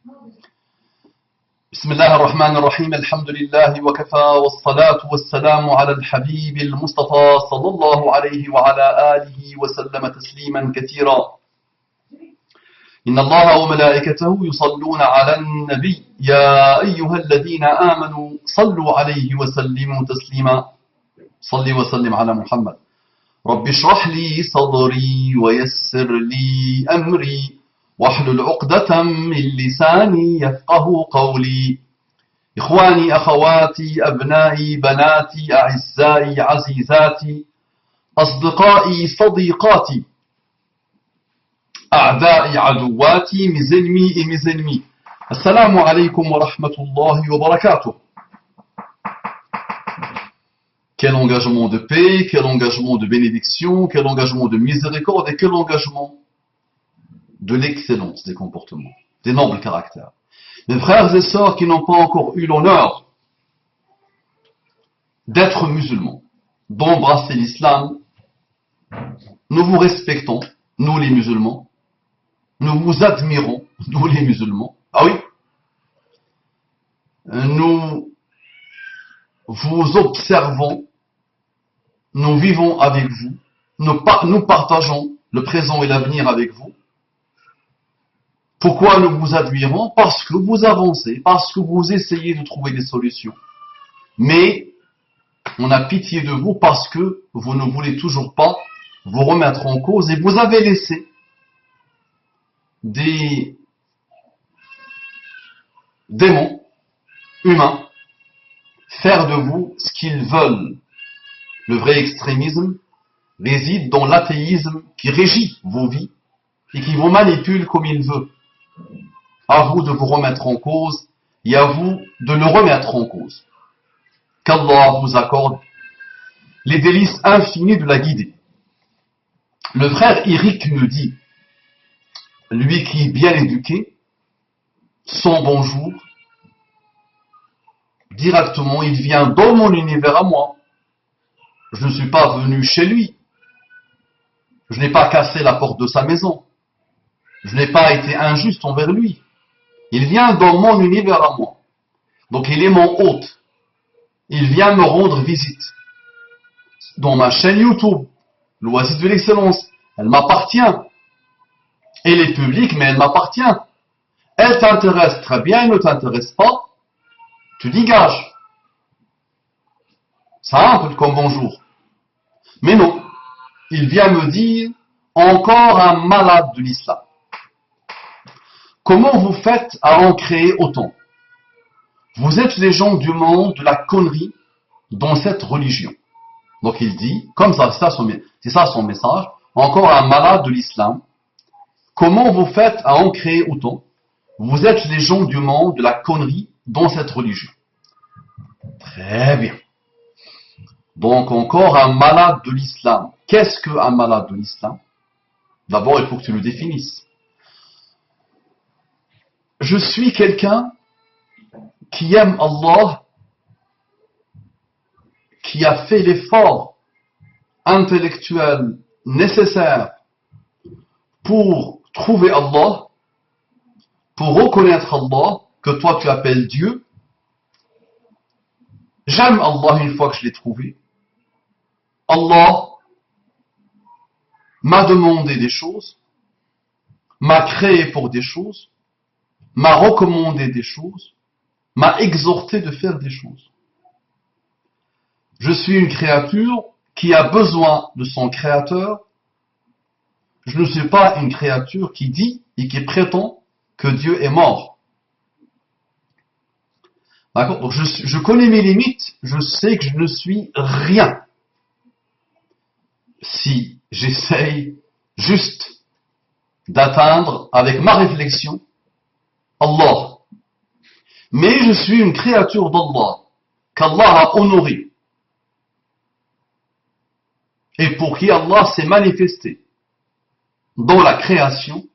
بسم الله الرحمن الرحيم الحمد لله وكفى والصلاة والسلام على الحبيب المصطفى صلى الله عليه وعلى آله وسلم تسليما كثيرا إن الله وملائكته يصلون على النبي يا أيها الذين آمنوا صلوا عليه وسلموا تسليما صل وسلم على محمد رب اشرح لي صدري ويسر لي أمري واحلل عقدة من لساني يفقه قولي إخواني أخواتي أبنائي بناتي أعزائي عزيزاتي أصدقائي صديقاتي أعدائي عدواتي mes ennemis السلام عليكم ورحمة الله وبركاته. Quel engagement de paix, quel engagement de bénédiction, quel engagement de miséricorde et quel engagement de l'excellence des comportements, des nobles caractères. Mes frères et sœurs qui n'ont pas encore eu l'honneur d'être musulmans, d'embrasser l'islam, nous vous respectons, nous les musulmans, nous vous admirons, nous les musulmans. Ah oui, nous vous observons, nous vivons avec vous, nous partageons le présent et l'avenir avec vous. Pourquoi nous vous admirons? Parce que vous avancez, parce que vous essayez de trouver des solutions. Mais on a pitié de vous parce que vous ne voulez toujours pas vous remettre en cause et vous avez laissé des démons humains faire de vous ce qu'ils veulent. Le vrai extrémisme réside dans l'athéisme qui régit vos vies et qui vous manipule comme il veut. À vous de vous remettre en cause et à vous de le remettre en cause. Qu'Allah vous accorde les délices infinies de la guider. Le frère Eric me dit, lui qui est bien éduqué, son bonjour, directement il vient dans mon univers à moi. Je ne suis pas venu chez lui. Je n'ai pas cassé la porte de sa maison. Je n'ai pas été injuste envers lui. Il vient dans mon univers à moi. Donc il est mon hôte. Il vient me rendre visite. Dans ma chaîne YouTube, l'Oasis de l'excellence, elle m'appartient. Elle est publique, mais elle m'appartient. Elle t'intéresse très bien, elle ne t'intéresse pas. Tu dégages. Ça un peu comme bonjour. Mais non. Il vient me dire, encore un malade de l'islam. Comment vous faites à en créer autant? Vous êtes les gens du monde de la connerie dans cette religion. Donc il dit, comme ça, c'est ça son message, encore un malade de l'islam. Comment vous faites à en créer autant? Vous êtes les gens du monde de la connerie dans cette religion. Très bien. Donc encore un malade de l'islam. Qu'est-ce qu'un malade de l'islam? D'abord, il faut que tu le définisses. Je suis quelqu'un qui aime Allah, qui a fait l'effort intellectuel nécessaire pour trouver Allah, pour reconnaître Allah, que toi tu appelles Dieu. J'aime Allah une fois que je l'ai trouvé. Allah m'a demandé des choses, m'a créé pour des choses, m'a recommandé des choses, m'a exhorté de faire des choses. Je suis une créature qui a besoin de son créateur. Je ne suis pas une créature qui dit et qui prétend que Dieu est mort. D'accord? Donc je connais mes limites, je sais que je ne suis rien. Si j'essaye juste d'atteindre avec ma réflexion Allah. Mais je suis une créature d'Allah, qu'Allah a honorée. Et pour qui Allah s'est manifesté dans la création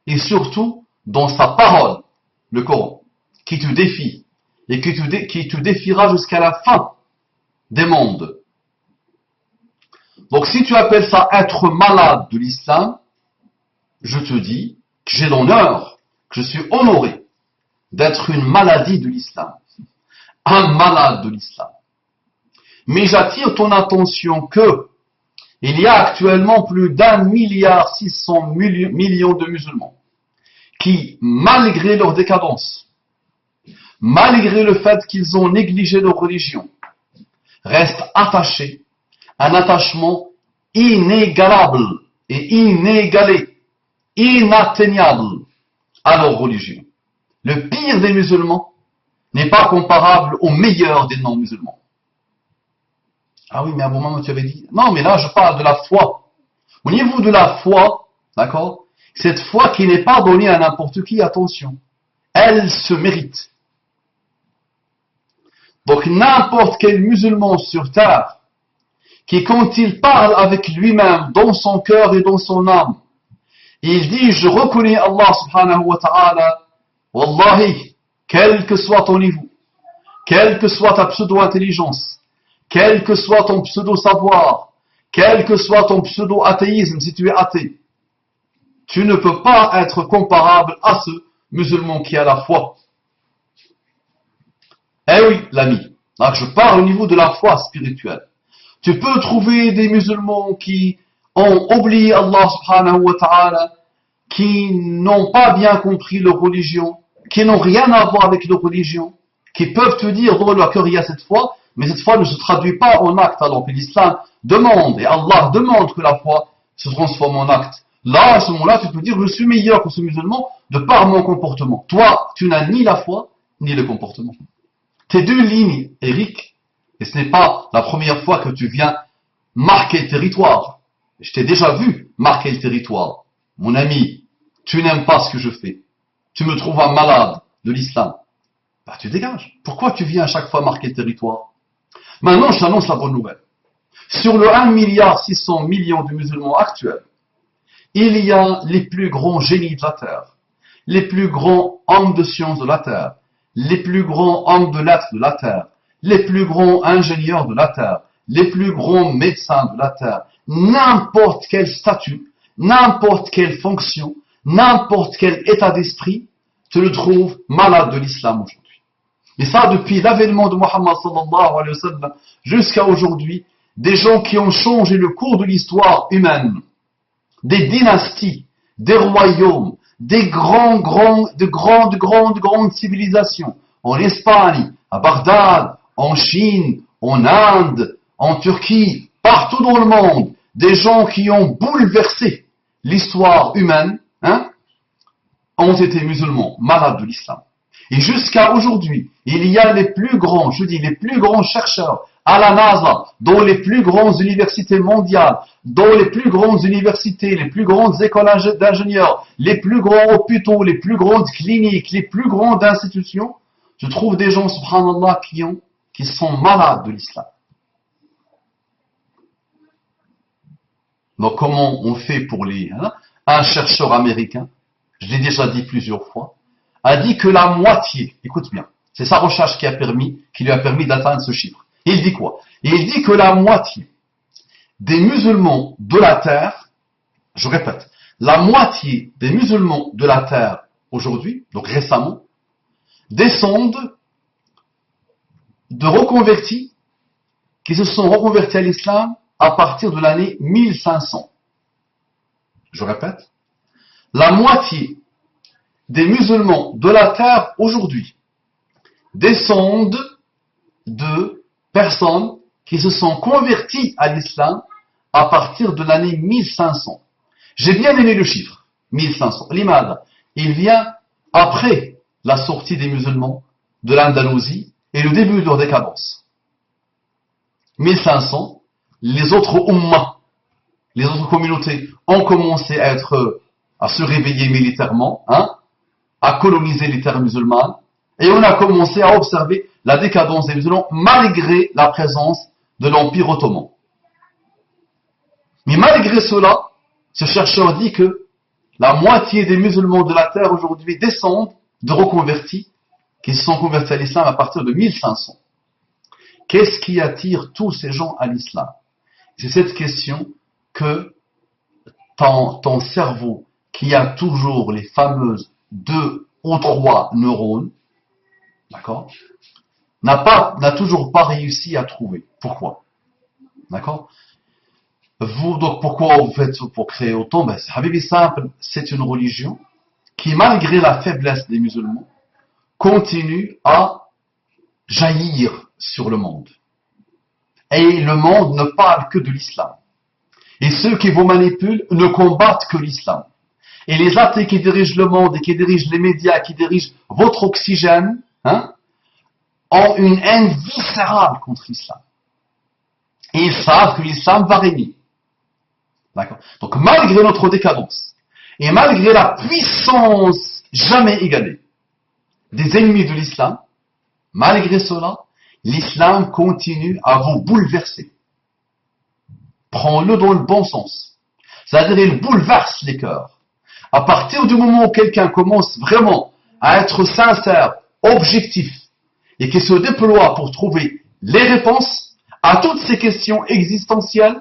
et surtout dans sa parole, le Coran, qui te défie et qui te défiera jusqu'à la fin des mondes. Donc si tu appelles ça être malade de l'islam, je te dis que j'ai l'honneur, que je suis honoré d'être une maladie de l'islam, un malade de l'islam. Mais j'attire ton attention que il y a actuellement plus d'1,6 milliard de musulmans qui, malgré leur décadence, malgré le fait qu'ils ont négligé leur religion, restent attachés, un attachement inégalable et inégalé, inatteignable à leur religion. Le pire des musulmans n'est pas comparable au meilleur des non-musulmans. Ah oui, mais à un moment tu avais dit, non, mais là je parle de la foi. Au niveau de la foi, d'accord, cette foi qui n'est pas donnée à n'importe qui, attention, elle se mérite. Donc n'importe quel musulman sur terre, qui quand il parle avec lui-même, dans son cœur et dans son âme, il dit, je reconnais Allah subhanahu wa ta'ala, wallahi, quel que soit ton niveau, quelle que soit ta pseudo-intelligence, quel que soit ton pseudo-savoir, quel que soit ton pseudo-athéisme si tu es athée, tu ne peux pas être comparable à ce musulman qui a la foi. Eh oui, l'ami, là je parle au niveau de la foi spirituelle. Tu peux trouver des musulmans qui ont oublié Allah subhanahu wa ta'ala, qui n'ont pas bien compris leur religion, qui n'ont rien à voir avec leur religion, qui peuvent te dire dans leur cœur il y a cette foi, mais cette foi ne se traduit pas en acte, alors que l'islam demande, et Allah demande que la foi se transforme en acte. Là, à ce moment-là, tu peux dire, je suis meilleur que ce musulman de par mon comportement. Toi, tu n'as ni la foi, ni le comportement. Tes deux lignes, Eric, et ce n'est pas la première fois que tu viens marquer le territoire. Je t'ai déjà vu marquer le territoire. Mon ami, tu n'aimes pas ce que je fais. Tu me trouves un malade de l'islam. Bah, tu dégages. Pourquoi tu viens à chaque fois marquer le territoire? Maintenant, je t'annonce la bonne nouvelle. Sur le 1,6 milliard de musulmans actuels, il y a les plus grands génies de la terre, les plus grands hommes de science de la terre, les plus grands hommes de lettres de la terre, les plus grands ingénieurs de la terre, les plus grands médecins de la terre, n'importe quel statut, n'importe quelle fonction, n'importe quel état d'esprit, tu le trouves malade de l'islam aujourd'hui. Et ça, depuis l'avènement de Muhammad sallallahu alayhi wa sallam jusqu'à aujourd'hui, des gens qui ont changé le cours de l'histoire humaine, des dynasties, des royaumes, de grandes civilisations, en Espagne, à Bagdad, en Chine, en Inde, en Turquie, partout dans le monde, des gens qui ont bouleversé l'histoire humaine, ont été musulmans, malades de l'islam. Et jusqu'à aujourd'hui, il y a les plus grands chercheurs à la NASA, dans les plus grandes universités mondiales, dans les plus grandes universités, les plus grandes écoles d'ingénieurs, les plus grands hôpitaux, les plus grandes cliniques, les plus grandes institutions, je trouve des gens, subhanallah, qui sont malades de l'islam. Donc comment on fait pour un chercheur américain, je l'ai déjà dit plusieurs fois, a dit que la moitié, écoute bien, c'est sa recherche qui lui a permis d'atteindre ce chiffre. Il dit quoi? Il dit que la moitié des musulmans de la terre, je répète, la moitié des musulmans de la terre aujourd'hui, donc récemment, descendent de reconvertis qui se sont reconvertis à l'islam à partir de l'année 1500. Je répète, la moitié des musulmans de la terre aujourd'hui descendent de personnes qui se sont converties à l'islam à partir de l'année 1500. J'ai bien aimé le chiffre, 1500. L'imad, il vient après la sortie des musulmans de l'Andalousie et le début de leur décadence. 1500, les autres ummas, les autres communautés ont commencé à se réveiller militairement, à coloniser les terres musulmanes, et on a commencé à observer la décadence des musulmans malgré la présence de l'Empire ottoman. Mais malgré cela, ce chercheur dit que la moitié des musulmans de la terre aujourd'hui descendent de reconvertis qui se sont convertis à l'islam à partir de 1500. Qu'est-ce qui attire tous ces gens à l'islam? C'est cette question que ton cerveau, qui a toujours les fameuses 2 ou 3 neurones, d'accord, n'a toujours pas réussi à trouver. Pourquoi? D'accord? Donc pourquoi vous faites pour créer autant? Ben, Habibi simple, c'est une religion qui, malgré la faiblesse des musulmans, continue à jaillir sur le monde. Et le monde ne parle que de l'islam. Et ceux qui vous manipulent ne combattent que l'islam. Et les athées qui dirigent le monde et qui dirigent les médias, qui dirigent votre oxygène, ont une haine viscérale contre l'islam. Et ils savent que l'islam va régner. D'accord? Donc malgré notre décadence, et malgré la puissance jamais égalée des ennemis de l'islam, malgré cela, l'islam continue à vous bouleverser. Prends-le dans le bon sens. C'est-à-dire, il bouleverse les cœurs. À partir du moment où quelqu'un commence vraiment à être sincère, objectif, et qui se déploie pour trouver les réponses à toutes ces questions existentielles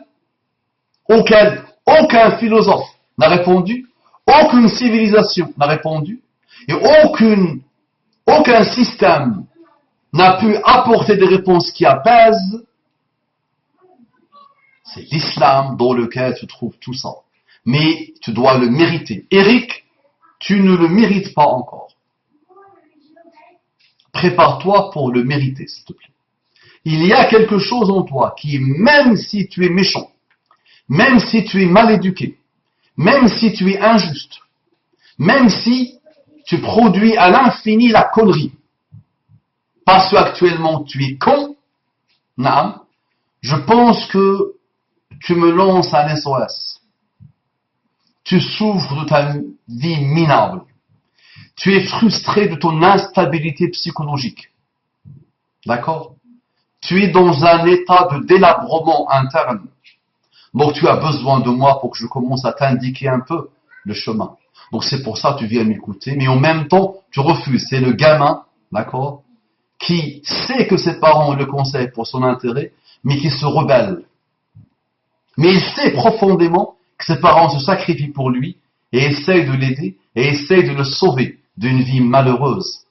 auxquelles aucun philosophe n'a répondu, aucune civilisation n'a répondu, et aucun système n'a pu apporter des réponses qui apaisent, c'est l'islam dans lequel tu trouves tout ça. Mais tu dois le mériter. Eric, tu ne le mérites pas encore. Prépare-toi pour le mériter, s'il te plaît. Il y a quelque chose en toi qui, même si tu es méchant, même si tu es mal éduqué, même si tu es injuste, même si tu produis à l'infini la connerie, parce qu'actuellement tu es con, je pense que tu me lances un SOS. Tu souffres de ta vie minable. Tu es frustré de ton instabilité psychologique. D'accord? Tu es dans un état de délabrement interne. Donc tu as besoin de moi pour que je commence à t'indiquer un peu le chemin. Donc c'est pour ça que tu viens m'écouter, mais en même temps, tu refuses. C'est le gamin, d'accord, qui sait que ses parents le conseillent pour son intérêt, mais qui se rebelle. Mais il sait profondément que ses parents se sacrifient pour lui et essayent de l'aider et essayent de le sauver d'une vie malheureuse,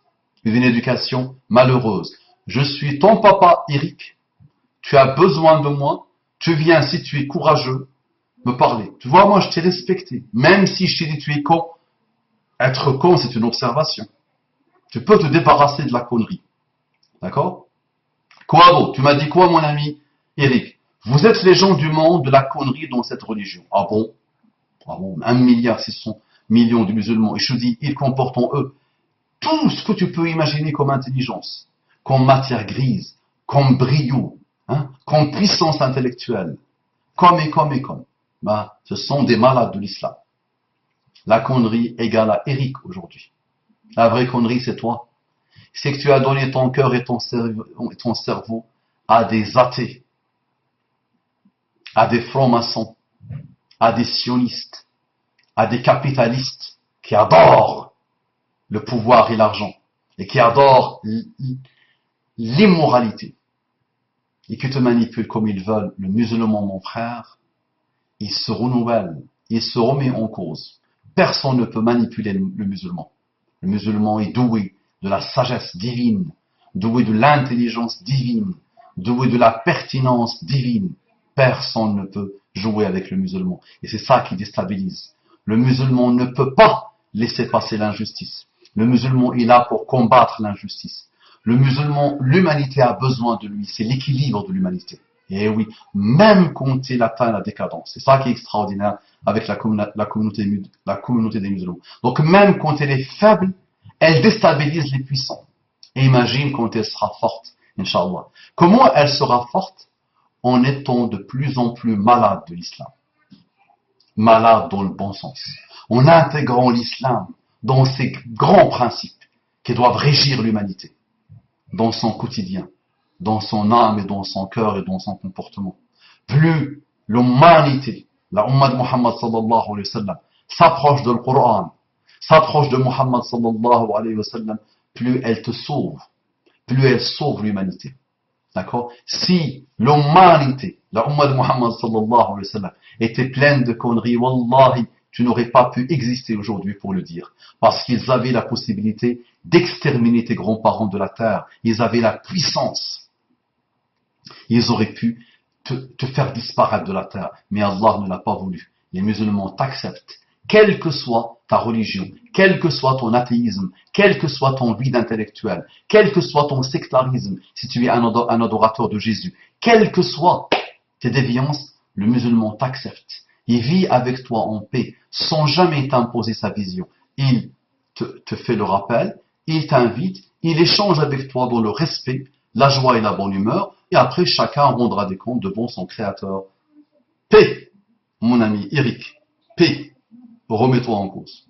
d'une éducation malheureuse. Je suis ton papa, Eric. Tu as besoin de moi. Tu viens, si tu es courageux, me parler. Tu vois, moi, je t'ai respecté. Même si je t'ai dit tu es con, être con, c'est une observation. Tu peux te débarrasser de la connerie. D'accord? Quoi d'autre? Tu m'as dit quoi, mon ami Eric? Vous êtes les gens du monde de la connerie dans cette religion. Ah bon? Ah bon? 1,6 milliard de musulmans. Et je te dis, ils comportent en eux tout ce que tu peux imaginer comme intelligence, comme matière grise, comme brio, comme puissance intellectuelle, comme. Bah, ce sont des malades de l'islam. La connerie égale à Eric aujourd'hui. La vraie connerie, c'est toi. C'est que tu as donné ton cœur et ton cerveau à des athées, à des francs-maçons, à des sionistes, à des capitalistes qui adorent le pouvoir et l'argent et qui adorent l'immoralité et qui te manipulent comme ils veulent. Le musulman, mon frère, il se renouvelle, il se remet en cause. Personne ne peut manipuler le musulman. Le musulman est doué de la sagesse divine, doué de l'intelligence divine, doué de la pertinence divine. Personne ne peut jouer avec le musulman. Et c'est ça qui déstabilise. Le musulman ne peut pas laisser passer l'injustice. Le musulman est là pour combattre l'injustice. Le musulman, l'humanité a besoin de lui. C'est l'équilibre de l'humanité. Et oui, même quand il atteint la décadence. C'est ça qui est extraordinaire avec la communauté des musulmans. Donc même quand elle est faible, elle déstabilise les puissants. Et imagine quand elle sera forte, Inch'Allah. Comment elle sera forte? En étant de plus en plus malade de l'islam. Malade dans le bon sens. En intégrant l'islam dans ses grands principes qui doivent régir l'humanité. Dans son quotidien, dans son âme et dans son cœur et dans son comportement. Plus l'humanité, la Ummah de Muhammad sallallahu alayhi wa sallam, s'approche de l'Qur'an, s'approche de Muhammad sallallahu alayhi wa sallam, plus elle te sauve, plus elle sauve l'humanité. D'accord? Si l'humanité, la Ummah de Muhammad sallallahu alayhi wa sallam, était pleine de conneries, wallahi, tu n'aurais pas pu exister aujourd'hui pour le dire. Parce qu'ils avaient la possibilité d'exterminer tes grands-parents de la terre. Ils avaient la puissance. Ils auraient pu te faire disparaître de la terre. Mais Allah ne l'a pas voulu. Les musulmans t'acceptent. Quelle que soit ta religion, quel que soit ton athéisme, quel que soit ton vide intellectuel, quel que soit ton sectarisme, si tu es un adorateur de Jésus, quelles que soient tes déviances, le musulman t'accepte. Il vit avec toi en paix, sans jamais t'imposer sa vision. Il te fait le rappel, il t'invite, il échange avec toi dans le respect, la joie et la bonne humeur, et après chacun rendra des comptes devant son Créateur. Paix, mon ami Eric, paix, remets-toi en cause.